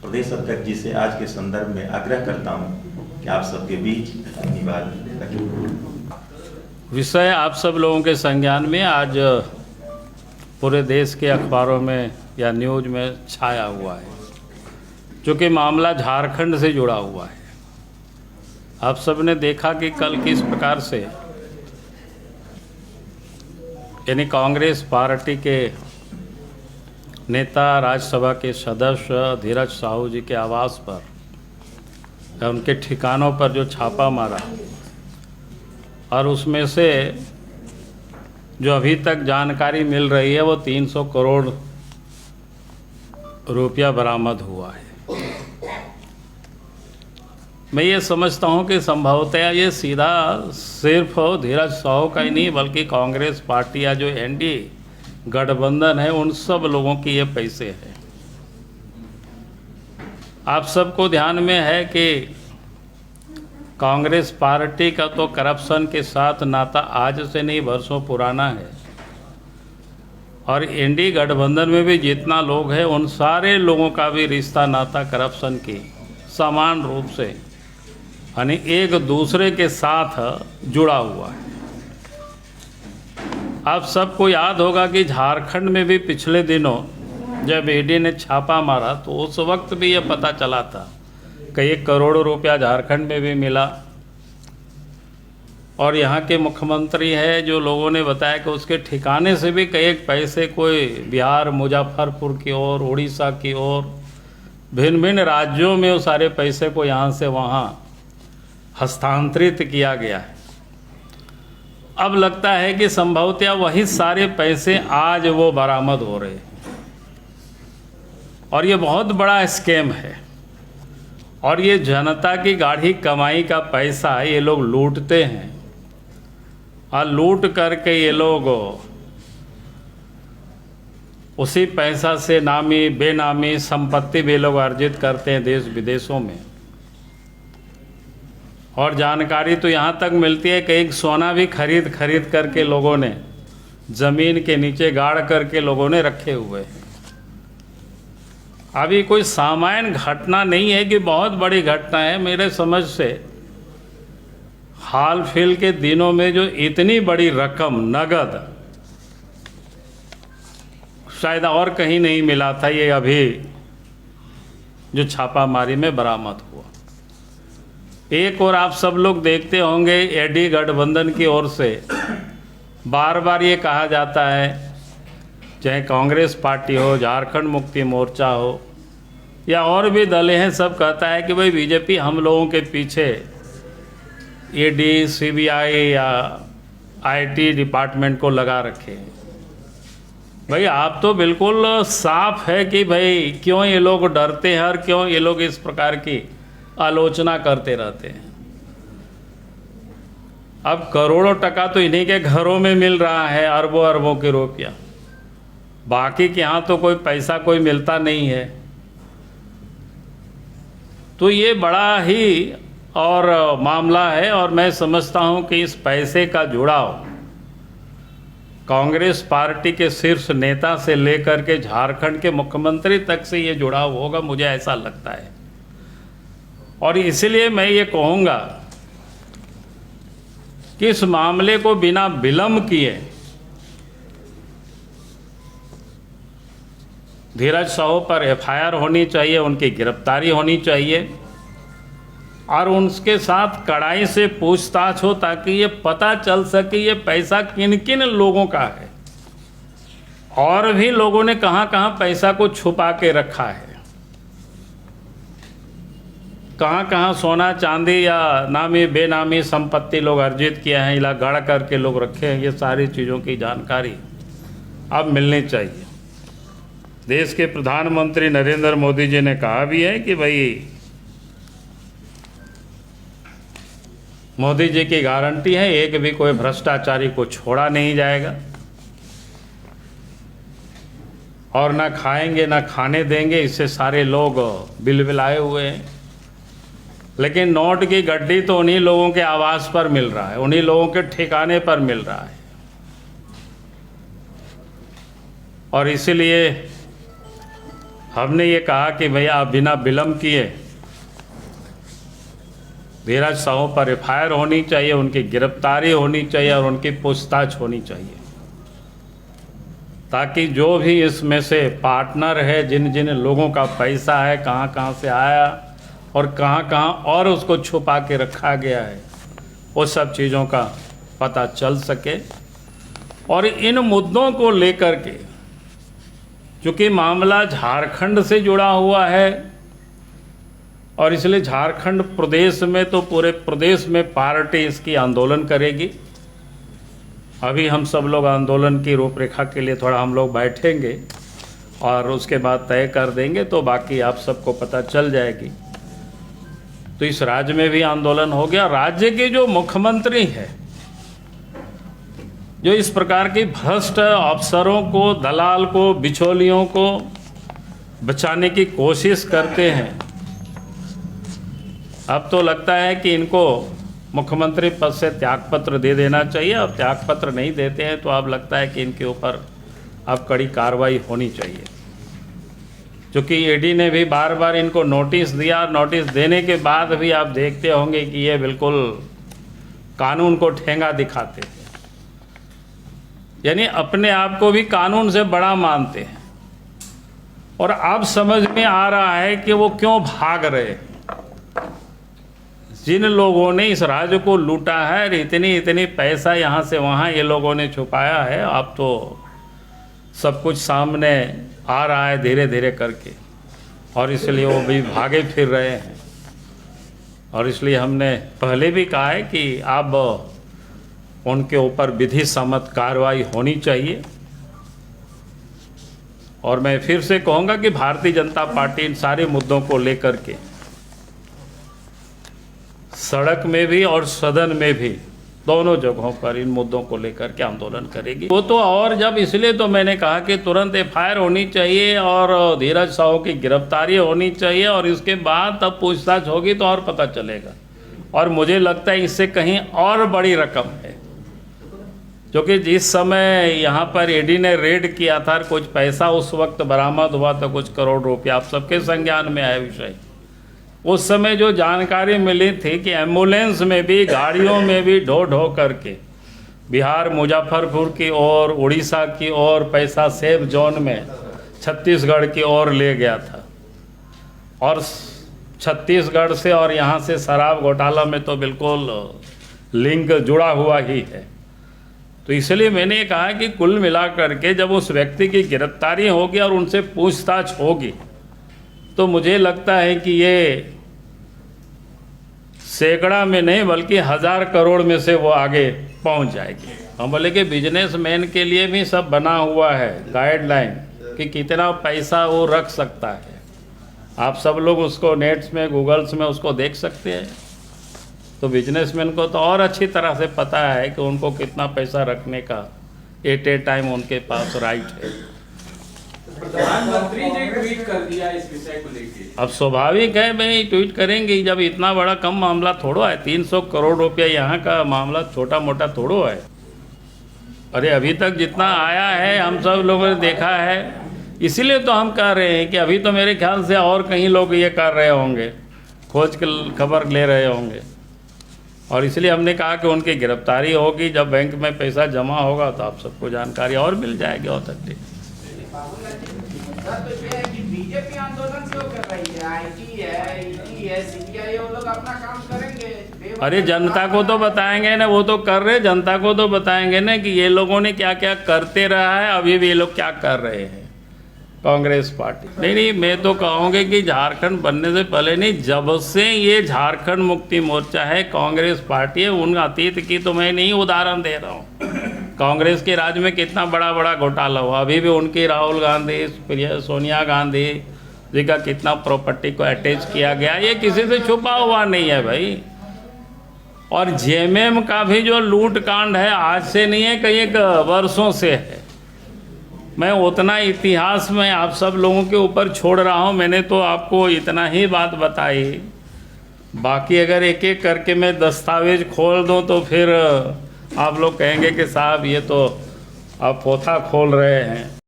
प्रदेश अध्यक्ष जी से आज के संदर्भ में आग्रह करता हूं कि आप सबके बीच अपनी बात रखें। विषय आप सब लोगों के संज्ञान में आज पूरे देश के अखबारों में या न्यूज़ में छाया हुआ है, जो कि मामला झारखंड से जुड़ा हुआ है। आप सब ने देखा कि कल किस प्रकार से यानी कांग्रेस पार्टी के नेता राज्यसभा के सदस्य धीरज साहू जी के आवास पर या उनके ठिकानों पर जो छापा मारा, और उसमें से जो अभी तक जानकारी मिल रही है वो 300 करोड़ रुपया बरामद हुआ है। मैं ये समझता हूँ कि संभवतः ये सीधा सिर्फ धीरज साहू का ही नहीं बल्कि कांग्रेस पार्टी या जो एनडीए गठबंधन है उन सब लोगों की ये पैसे हैं। आप सबको ध्यान में है कि कांग्रेस पार्टी का तो करप्शन के साथ नाता आज से नहीं वर्षों पुराना है, और एनडीए गठबंधन में भी जितना लोग हैं उन सारे लोगों का भी रिश्ता नाता करप्शन की समान रूप से यानी एक दूसरे के साथ जुड़ा हुआ है। आप सबको याद होगा कि झारखंड में भी पिछले दिनों जब ईडी ने छापा मारा तो उस वक्त भी ये पता चला था कि 1 करोड़ रुपया झारखंड में भी मिला, और यहाँ के मुख्यमंत्री है जो लोगों ने बताया कि उसके ठिकाने से भी कई पैसे कोई बिहार मुजफ्फरपुर की ओर, उड़ीसा की ओर, भिन्न भिन्न राज्यों में उस सारे पैसे को यहाँ से वहाँ हस्तांतरित किया गया है। अब लगता है कि संभवतः वही सारे पैसे आज वो बरामद हो रहे हैं, और ये बहुत बड़ा स्कैम है, और ये जनता की गाढ़ी कमाई का पैसा ये लोग लूटते हैं, और लूट करके ये लोग उसी पैसा से नामी बेनामी संपत्ति भी लोग अर्जित करते हैं देश विदेशों में। और जानकारी तो यहाँ तक मिलती है कि एक सोना भी खरीद करके लोगों ने ज़मीन के नीचे गाड़ करके लोगों ने रखे हुए हैं। अभी कोई सामान्य घटना नहीं है कि बहुत बड़ी घटना है। मेरे समझ से हाल फिल के दिनों में जो इतनी बड़ी रकम नगद शायद और कहीं नहीं मिला था, ये अभी जो छापामारी में बरामद हुआ। एक और आप सब लोग देखते होंगे एडी गठबंधन की ओर से बार बार ये कहा जाता है, चाहे कांग्रेस पार्टी हो, झारखंड मुक्ति मोर्चा हो या और भी दल हैं, सब कहता है कि भाई बीजेपी हम लोगों के पीछे ईडी, सीबीआई या आईटी डिपार्टमेंट को लगा रखे। भाई आप तो बिल्कुल साफ है कि भाई क्यों ये लोग डरते हैं और क्यों ये लोग इस प्रकार की आलोचना करते रहते हैं। अब करोड़ों टका तो इन्हीं के घरों में मिल रहा है, अरबों अरबों के रुपया, बाकी के यहाँ तो कोई पैसा कोई मिलता नहीं है। तो ये बड़ा ही और मामला है, और मैं समझता हूँ कि इस पैसे का जुड़ाव कांग्रेस पार्टी के शीर्ष नेता से लेकर के झारखंड के मुख्यमंत्री तक से ये जुड़ाव होगा, मुझे ऐसा लगता है। और इसलिए मैं ये कहूँगा कि इस मामले को बिना विलंब किए धीरज साहू पर एफआईआर होनी चाहिए, उनकी गिरफ्तारी होनी चाहिए, और उनके साथ कड़ाई से पूछताछ हो ताकि ये पता चल सके ये पैसा किन किन लोगों का है, और भी लोगों ने कहाँ कहाँ पैसा को छुपा के रखा है, कहाँ कहाँ सोना चांदी या नामी बेनामी संपत्ति लोग अर्जित किया है, इला गढ़ करके लोग रखे हैं। ये सारी चीज़ों की जानकारी अब मिलनी चाहिए। देश के प्रधानमंत्री नरेंद्र मोदी जी ने कहा भी है कि भाई मोदी जी की गारंटी है एक भी कोई भ्रष्टाचारी को छोड़ा नहीं जाएगा, और ना खाएंगे ना खाने देंगे। इससे सारे लोग बिलबिलाए हुए हैं, लेकिन नोट की गड्डी तो उन्हीं लोगों के आवास पर मिल रहा है, उन्हीं लोगों के ठिकाने पर मिल रहा है। और इसलिए हमने ये कहा कि भैया बिना विलम्ब किए धीरज साहू पर एफआईआर होनी चाहिए, उनकी गिरफ्तारी होनी चाहिए और उनकी पूछताछ होनी चाहिए, ताकि जो भी इसमें से पार्टनर है, जिन जिन लोगों का पैसा है, कहाँ कहाँ से आया और कहाँ कहाँ और उसको छुपा के रखा गया है, वो सब चीज़ों का पता चल सके। और इन मुद्दों को लेकर के, चूँकि मामला झारखंड से जुड़ा हुआ है और इसलिए झारखंड प्रदेश में तो पूरे प्रदेश में पार्टी इसकी आंदोलन करेगी। अभी हम सब लोग आंदोलन की रूपरेखा के लिए थोड़ा हम लोग बैठेंगे और उसके बाद तय कर देंगे, तो बाकी आप सबको पता चल जाएगी। तो इस राज्य में भी आंदोलन हो गया। राज्य के जो मुख्यमंत्री हैं, जो इस प्रकार की भ्रष्ट अफसरों को, दलाल को, बिचौलियों को बचाने की कोशिश करते हैं, अब तो लगता है कि इनको मुख्यमंत्री पद से त्यागपत्र दे देना चाहिए। और त्यागपत्र नहीं देते हैं तो अब लगता है कि इनके ऊपर अब कड़ी कार्रवाई होनी चाहिए, क्योंकि ईडी ने भी बार बार इनको नोटिस दिया। नोटिस देने के बाद भी आप देखते होंगे कि ये बिल्कुल कानून को ठेंगा दिखाते हैं, यानी अपने आप को भी कानून से बड़ा मानते हैं। और अब समझ में आ रहा है कि वो क्यों भाग रहे। जिन लोगों ने इस राज्य को लूटा है, इतनी पैसा यहाँ से वहाँ ये लोगों ने छुपाया है, अब तो सब कुछ सामने आ रहा है धीरे धीरे करके, और इसलिए वो भी भागे फिर रहे हैं। और इसलिए हमने पहले भी कहा है कि अब उनके ऊपर विधि सम्मत कार्रवाई होनी चाहिए। और मैं फिर से कहूँगा कि भारतीय जनता पार्टी इन सारे मुद्दों को लेकर के सड़क में भी और सदन में भी, दोनों जगहों पर इन मुद्दों को लेकर के आंदोलन करेगी। वो तो और जब, इसलिए तो मैंने कहा कि तुरंत एफआईआर होनी चाहिए और धीरज साहू की गिरफ्तारी होनी चाहिए, और इसके बाद तब पूछताछ होगी तो और पता चलेगा। और मुझे लगता है इससे कहीं और बड़ी रकम है, क्योंकि जिस समय यहाँ पर ईडी ने रेड किया था, कुछ पैसा उस वक्त बरामद हुआ था, कुछ करोड़ रुपया, आप सबके संज्ञान में आया विषय। उस समय जो जानकारी मिली थी कि एम्बुलेंस में भी, गाड़ियों में भी ढो ढो करके बिहार, मुजफ्फरपुर की ओर, उड़ीसा की ओर पैसा सेफ जोन में छत्तीसगढ़ की ओर ले गया था। और छत्तीसगढ़ से और यहाँ से शराब घोटाला में तो बिल्कुल लिंक जुड़ा हुआ ही है। तो इसलिए मैंने कहा कि कुल मिलाकर के जब उस व्यक्ति की गिरफ्तारी होगी और उनसे पूछताछ होगी, तो मुझे लगता है कि ये सैकड़ा में नहीं बल्कि 1000 करोड़ में से वो आगे पहुंच जाएगी। हम बोले कि बिजनेसमैन के लिए भी सब बना हुआ है गाइडलाइन कि कितना पैसा वो रख सकता है। आप सब लोग उसको नेट्स में, गूगल्स में उसको देख सकते हैं। तो बिजनेसमैन को तो और अच्छी तरह से पता है कि उनको कितना पैसा रखने का एट ए टाइम उनके पास राइट है। प्रधानमंत्री ने ट्वीट कर दिया इस विषय को लेके। अब स्वाभाविक है भाई, ट्वीट करेंगे जब इतना बड़ा कम मामला थोड़ो है। 300 करोड़ रुपया यहाँ का मामला छोटा मोटा थोड़ो है। अरे अभी तक जितना आया है हम सब लोगों ने देखा है, इसीलिए तो हम कह रहे हैं कि अभी तो मेरे ख्याल से और कहीं लोग ये कर रहे होंगे, खोज के खबर ले रहे होंगे। और इसलिए हमने कहा कि उनकी गिरफ्तारी होगी, जब बैंक में पैसा जमा होगा तो आप सबको जानकारी और मिल जाएगी ऑथेंटिक। तो ये है कि बीजेपी आंदोलन क्यों कर रही है? आईटी है, ईडी है, सीबीआई, वो लोग अपना काम करेंगे। अरे जनता को तो बताएंगे ना, वो तो कर रहे, जनता को तो बताएंगे ना कि ये लोगों ने क्या क्या करते रहा है, अभी भी ये लोग क्या कर रहे हैं। कांग्रेस पार्टी नहीं, मैं तो कहूँगी कि झारखंड बनने से पहले नहीं, जब से ये झारखंड मुक्ति मोर्चा है, कांग्रेस पार्टी है, उन अतीत की तो मैं नहीं उदाहरण दे रहा हूँ। कांग्रेस के राज में कितना बड़ा बड़ा घोटाला हुआ, अभी भी उनकी राहुल गांधी, सोनिया गांधी जी का कितना प्रॉपर्टी को अटैच किया गया, ये किसी से छुपा हुआ नहीं है भाई। और जेएमएम का भी जो लूट कांड है, आज से नहीं है, कई एक वर्षों से है। मैं उतना इतिहास में आप सब लोगों के ऊपर छोड़ रहा हूँ, मैंने तो आपको इतना ही बात बताई। बाकी अगर एक एक करके मैं दस्तावेज खोल दूँ तो फिर आप लोग कहेंगे कि साहब ये तो आप पोथा खोल रहे हैं।